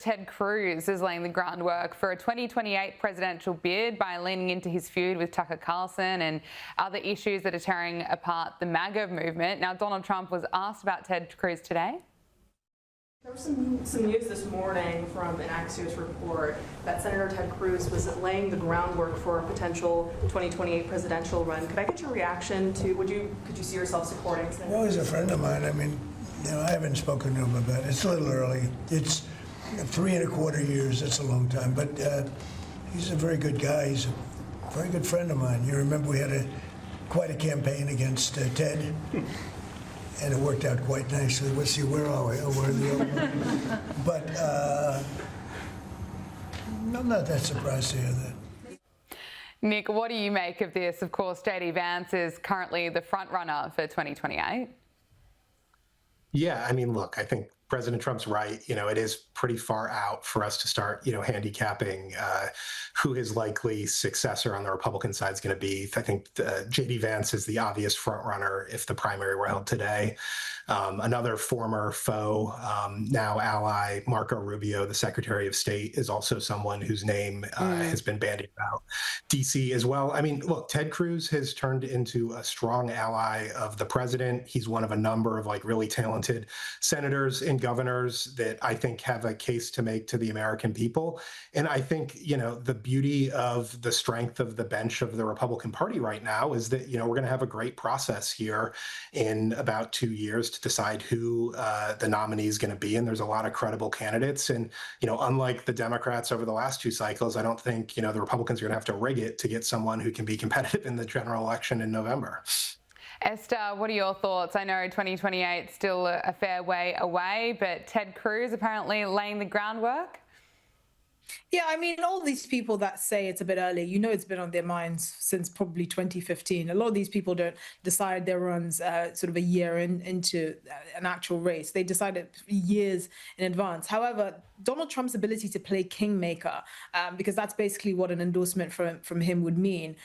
Ted Cruz is laying the groundwork for a 2028 presidential bid by leaning into his feud with Tucker Carlson and other issues that are tearing apart the MAGA movement. Now, Donald Trump was asked about Ted Cruz today. There was some news this morning from an Axios report that Senator Ted Cruz was laying the groundwork for a potential 2028 presidential run. Could I get your reaction to, could you see yourself supporting Senator? Well, he's a friend of mine. I mean, I haven't spoken to him about it. It's a little early. It's 3¼ years. That's a long time. But he's a very good guy. He's a very good friend of mine. You remember we had quite a campaign against Ted. And it worked out quite nicely. We'll see, where are we? Oh, we're the other one. But I'm not that surprised to hear that. Nick, what do you make of this? Of course, JD Vance is currently the front runner for 2028. Yeah, I mean, look, I think President Trump's right. You know, it is pretty far out for us to start, handicapping who his likely successor on the Republican side is going to be. I think JD Vance is the obvious front runner if the primary were held today. Another former foe, now ally, Marco Rubio, the Secretary of State, is also someone whose name has been bandied about. DC as well. I mean, look, Ted Cruz has turned into a strong ally of the president. He's one of a number of really talented senators and governors that I think have a case to make to the American people. And I think, the beauty of the strength of the bench of the Republican Party right now is that, we're going to have a great process here in about 2 years to decide who the nominee is going to be. And there's a lot of credible candidates. And, unlike the Democrats over the last 2 cycles, I don't think, the Republicans are going to have to rig it to get someone who can be competitive in the general election in November. Esther, what are your thoughts? I know 2028 is still a fair way away, but Ted Cruz apparently laying the groundwork. Yeah, I mean, all these people that say it's a bit early, it's been on their minds since probably 2015. A lot of these people don't decide their runs sort of a year into an actual race. They decide it years in advance. However, Donald Trump's ability to play kingmaker, because that's basically what an endorsement from him would mean,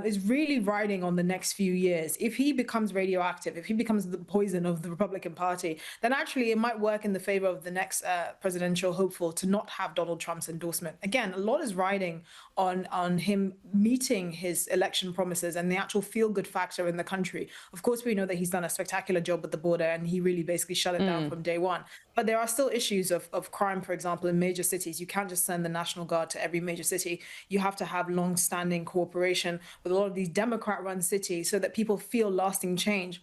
is really riding on the next few years. If he becomes radioactive, if he becomes the poison of the Republican Party, then actually it might work in the favor of the next presidential hopeful to not have Donald Trump's endorsement. Again, a lot is riding on him meeting his election promises and the actual feel-good factor in the country. Of course, we know that he's done a spectacular job at the border and he really basically shut it down from day one. But there are still issues of crime, for example, in major cities. You can't just send the National Guard to every major city. You have to have long-standing cooperation with a lot of these Democrat-run cities so that people feel lasting change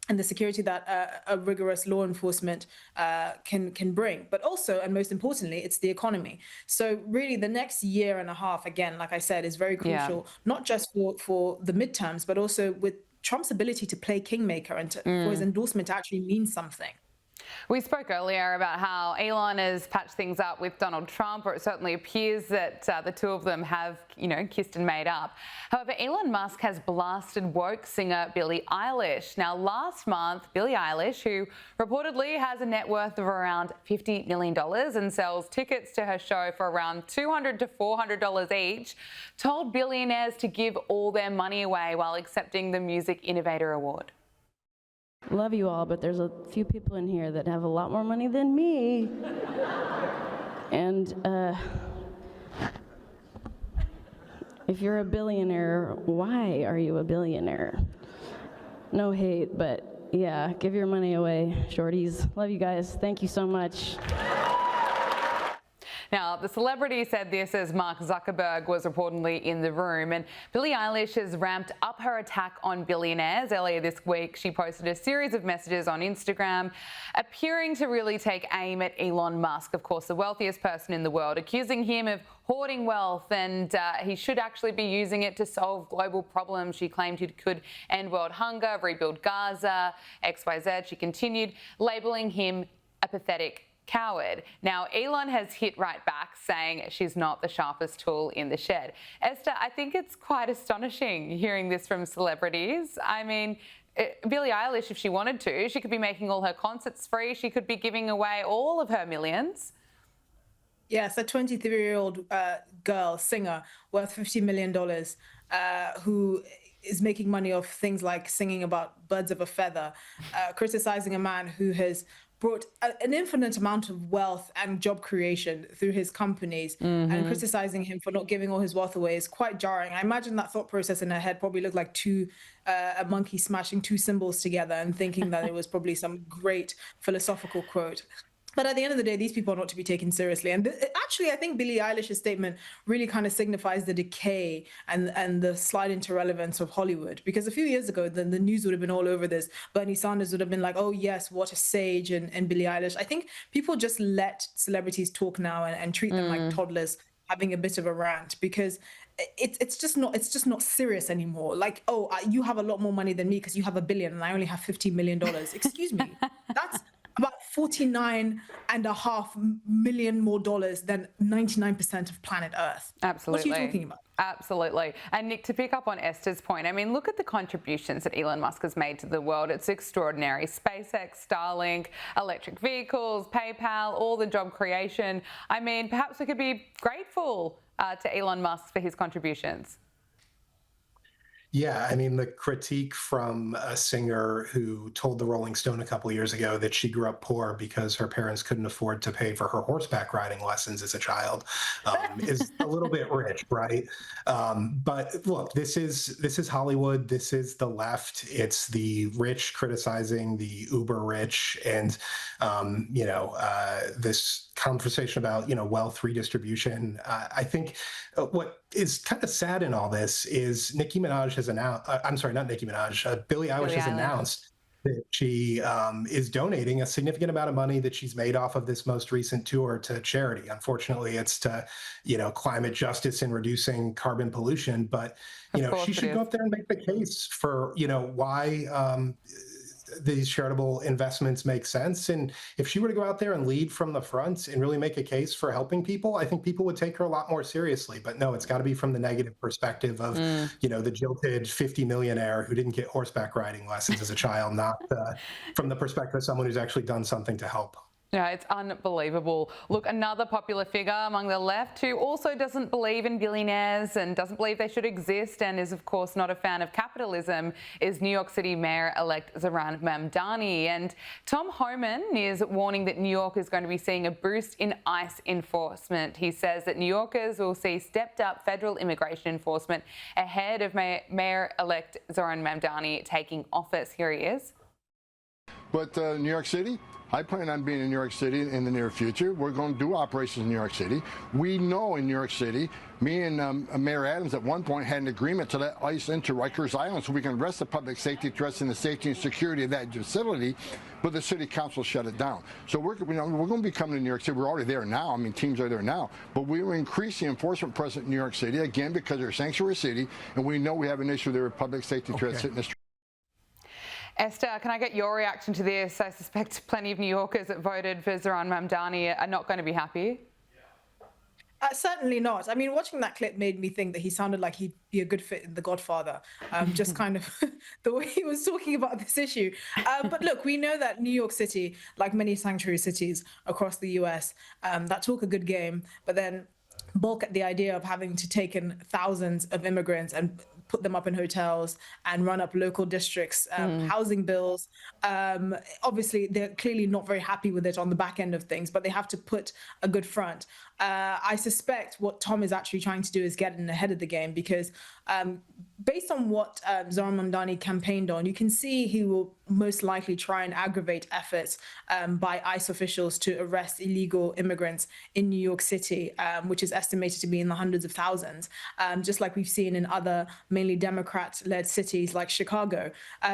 and the security that a rigorous law enforcement can bring. But also, and most importantly, it's the economy. So really the next year and a half, again, like I said, is very crucial, not just for the midterms, but also with Trump's ability to play kingmaker and for his endorsement to actually mean something. We spoke earlier about how Elon has patched things up with Donald Trump, or it certainly appears that the two of them have, kissed and made up. However, Elon Musk has blasted woke singer Billie Eilish. Now, last month, Billie Eilish, who reportedly has a net worth of around $50 million and sells tickets to her show for around $200 to $400 each, told billionaires to give all their money away while accepting the Music Innovator Award. Love you all, but there's a few people in here that have a lot more money than me. And if you're a billionaire, why are you a billionaire? No hate, but yeah, give your money away, shorties. Love you guys. Thank you so much. Now, the celebrity said this as Mark Zuckerberg was reportedly in the room, and Billie Eilish has ramped up her attack on billionaires. Earlier this week, she posted a series of messages on Instagram appearing to really take aim at Elon Musk, of course, the wealthiest person in the world, accusing him of hoarding wealth and he should actually be using it to solve global problems. She claimed he could end world hunger, rebuild Gaza, XYZ. She continued, labeling him a pathetic coward. Now, Elon has hit right back, saying she's not the sharpest tool in the shed. Esther, I think it's quite astonishing hearing this from celebrities. I mean, Billie Eilish, if she wanted to, she could be making all her concerts free. She could be giving away all of her millions. Yes, a 23-year-old girl, singer, worth $50 million, who is making money off things like singing about birds of a feather, criticizing a man who has brought an infinite amount of wealth and job creation through his companies, and criticizing him for not giving all his wealth away is quite jarring. I imagine that thought process in her head probably looked like a monkey smashing two cymbals together and thinking that it was probably some great philosophical quote. But at the end of the day, these people are not to be taken seriously. And actually, I think Billie Eilish's statement really kind of signifies the decay and the slide into relevance of Hollywood. Because a few years ago, the news would have been all over this. Bernie Sanders would have been like, oh, yes, what a sage, and Billie Eilish. I think people just let celebrities talk now and treat them like toddlers having a bit of a rant, because it's just not serious anymore. Like, oh, you have a lot more money than me because you have $1 billion and I only have $15 million. Excuse me. That's about $49.5 million more dollars than 99% of planet Earth. Absolutely. What are you talking about? Absolutely. And Nick, to pick up on Esther's point, I mean, look at the contributions that Elon Musk has made to the world. It's extraordinary. SpaceX, Starlink, electric vehicles, PayPal, all the job creation. I mean, perhaps we could be grateful to Elon Musk for his contributions. Yeah, I mean, the critique from a singer who told the Rolling Stone a couple of years ago that she grew up poor because her parents couldn't afford to pay for her horseback riding lessons as a child is a little bit rich, right? But look, this is Hollywood. This is the left. It's the rich criticizing the uber rich, and this conversation about wealth redistribution. I think what is kind of sad in all this is Nicki Minaj has announced. I'm sorry, not Nicki Minaj. Billie Eilish has announced that she is donating a significant amount of money that she's made off of this most recent tour to charity. Unfortunately, it's to climate justice and reducing carbon pollution. But she should go up there and make the case for why these charitable investments make sense. And if she were to go out there and lead from the front and really make a case for helping people, I think people would take her a lot more seriously. But no, it's got to be from the negative perspective of, the jilted 50 millionaire who didn't get horseback riding lessons as a child, not from the perspective of someone who's actually done something to help. Yeah, it's unbelievable. Look, another popular figure among the left who also doesn't believe in billionaires and doesn't believe they should exist and is, of course, not a fan of capitalism is New York City Mayor-elect Zohran Mamdani. And Tom Homan is warning that New York is going to be seeing a boost in ICE enforcement. He says that New Yorkers will see stepped-up federal immigration enforcement ahead of Mayor-elect Zohran Mamdani taking office. Here he is. But New York City, I plan on being in New York City in the near future. We're going to do operations in New York City. We know in New York City, me and Mayor Adams at one point had an agreement to let ICE into Rikers Island so we can arrest the public safety threats and the safety and security of that facility, but the city council shut it down. So we're going to be coming to New York City. We're already there now. I mean, teams are there now. But we will increase the enforcement presence in New York City, again, because they're a sanctuary city, and we know we have an issue there with public safety threats hitting the street. Esther, can I get your reaction to this? I suspect plenty of New Yorkers that voted for Zohran Mamdani are not going to be happy. Certainly not. I mean, watching that clip made me think that he sounded like he'd be a good fit in The Godfather, just kind of the way he was talking about this issue. But look, we know that New York City, like many sanctuary cities across the US, that talk a good game, but then balk at the idea of having to take in thousands of immigrants and put them up in hotels and run up local districts, housing bills. Obviously, they're clearly not very happy with it on the back end of things, but they have to put a good front. I suspect what Tom is actually trying to do is get in ahead of the game, because based on what Zohran Mamdani campaigned on, you can see he will most likely try and aggravate efforts by ICE officials to arrest illegal immigrants in New York City, which is estimated to be in the hundreds of thousands, just like we've seen in other mainly Democrat-led cities like Chicago.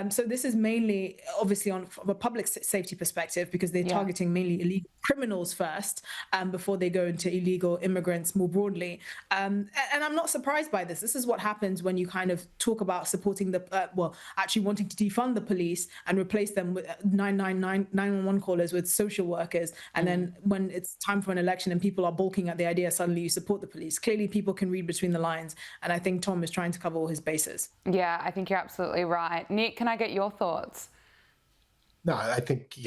So this is mainly, obviously, from a public safety perspective, because they're targeting mainly illegal criminals first before they go into illegal immigrants more broadly. And I'm not surprised by this. This is what happens when you kind of talk about supporting actually wanting to defund the police and replace them with 911 callers with social workers. And then when it's time for an election and people are balking at the idea, suddenly you support the police. Clearly, people can read between the lines. And I think Tom is trying to cover all his bases. Yeah, I think you're absolutely right. Nick, can I get your thoughts? No, I think,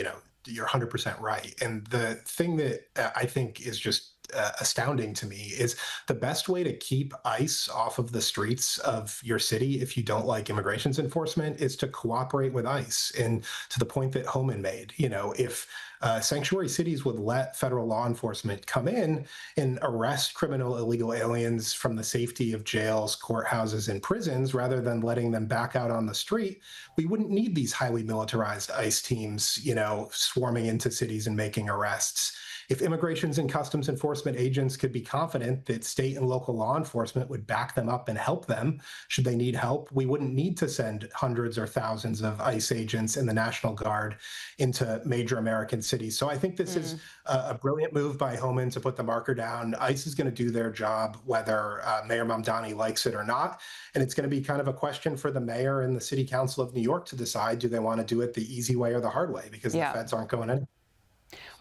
you're 100% right. And the thing that I think is just astounding to me is the best way to keep ICE off of the streets of your city, if you don't like immigration enforcement, is to cooperate with ICE. And to the point that Homan made, if sanctuary cities would let federal law enforcement come in and arrest criminal illegal aliens from the safety of jails, courthouses, and prisons, rather than letting them back out on the street, we wouldn't need these highly militarized ICE teams, swarming into cities and making arrests. If immigrations and customs enforcement agents could be confident that state and local law enforcement would back them up and help them should they need help, we wouldn't need to send hundreds or thousands of ICE agents and the National Guard into major American cities. So I think this is a brilliant move by Homan to put the marker down. ICE is going to do their job whether Mayor Mamdani likes it or not. And it's going to be kind of a question for the mayor and the city council of New York to decide, do they want to do it the easy way or the hard way? Because the feds aren't going in.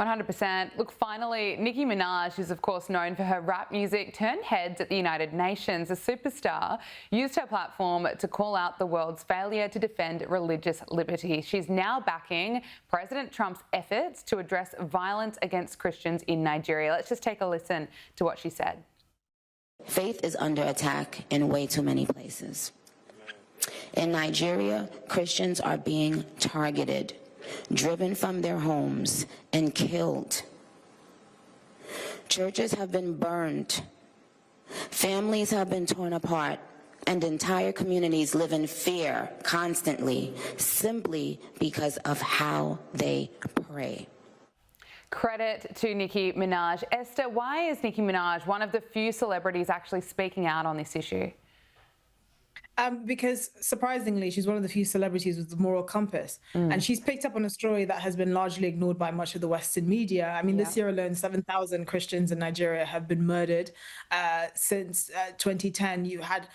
100%. Look, finally, Nicki Minaj, who's of course known for her rap music, turned heads at the United Nations. The superstar used her platform to call out the world's failure to defend religious liberty. She's now backing President Trump's efforts to address violence against Christians in Nigeria. Let's just take a listen to what she said. Faith is under attack in way too many places. In Nigeria, Christians are being targeted, driven from their homes, and killed. Churches have been burned. Families have been torn apart, and entire communities live in fear constantly, simply because of how they pray. Credit to Nicki Minaj. Esther, why is Nicki Minaj one of the few celebrities actually speaking out on this issue? Because surprisingly, she's one of the few celebrities with the moral compass. And she's picked up on a story that has been largely ignored by much of the Western media. I mean, this year alone, 7,000 Christians in Nigeria have been murdered. Since 2010, you had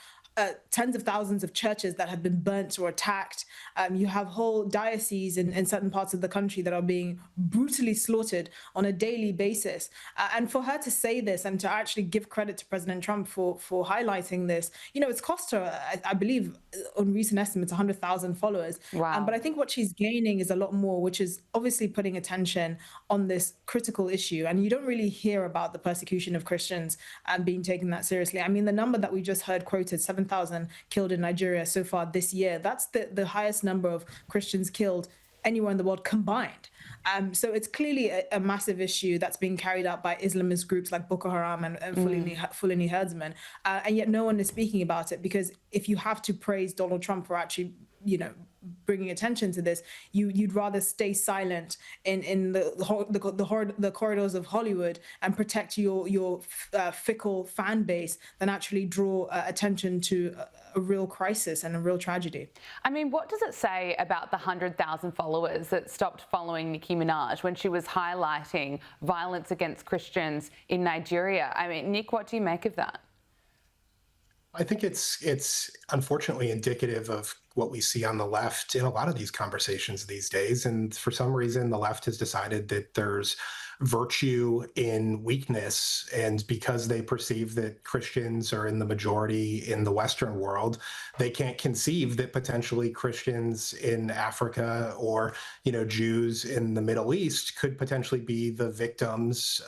tens of thousands of churches that have been burnt or attacked. You have whole dioceses in certain parts of the country that are being brutally slaughtered on a daily basis. And for her to say this and to actually give credit to President Trump for highlighting this, it's cost her, I believe, on recent estimates, 100,000 followers. Wow. But I think what she's gaining is a lot more, which is obviously putting attention on this critical issue. And you don't really hear about the persecution of Christians and being taken that seriously. I mean, the number that we just heard quoted, 7,000 killed in Nigeria so far this year. That's the highest number of Christians killed anywhere in the world combined. So it's clearly a massive issue that's being carried out by Islamist groups like Boko Haram and Fulani herdsmen. And yet no one is speaking about it, because if you have to praise Donald Trump for actually, bringing attention to this, you'd rather stay silent in the corridors of Hollywood and protect your fickle fan base than actually draw attention to a real crisis and a real tragedy. I mean, what does it say about the 100,000 followers that stopped following Nicki Minaj when she was highlighting violence against Christians in Nigeria? I mean, Nick, what do you make of that? I think it's unfortunately indicative of what we see on the left in a lot of these conversations these days. And for some reason, the left has decided that there's virtue in weakness. And because they perceive that Christians are in the majority in the Western world, they can't conceive that potentially Christians in Africa or, Jews in the Middle East could potentially be the victims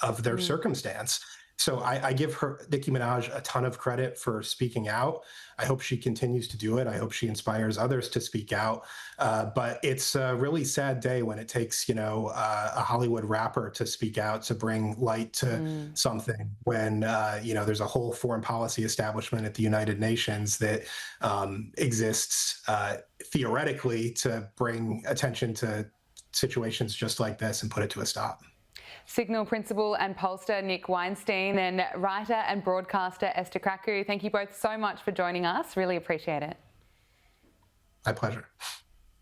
of their circumstance. So I give Nicki Minaj a ton of credit for speaking out. I hope she continues to do it. I hope she inspires others to speak out. But it's a really sad day when it takes, a Hollywood rapper to speak out, to bring light to something when, there's a whole foreign policy establishment at the United Nations that exists theoretically to bring attention to situations just like this and put it to a stop. Cygnal Principal and pollster Nick Weinstein and writer and broadcaster Esther Kraku, thank you both so much for joining us. Really appreciate it. My pleasure.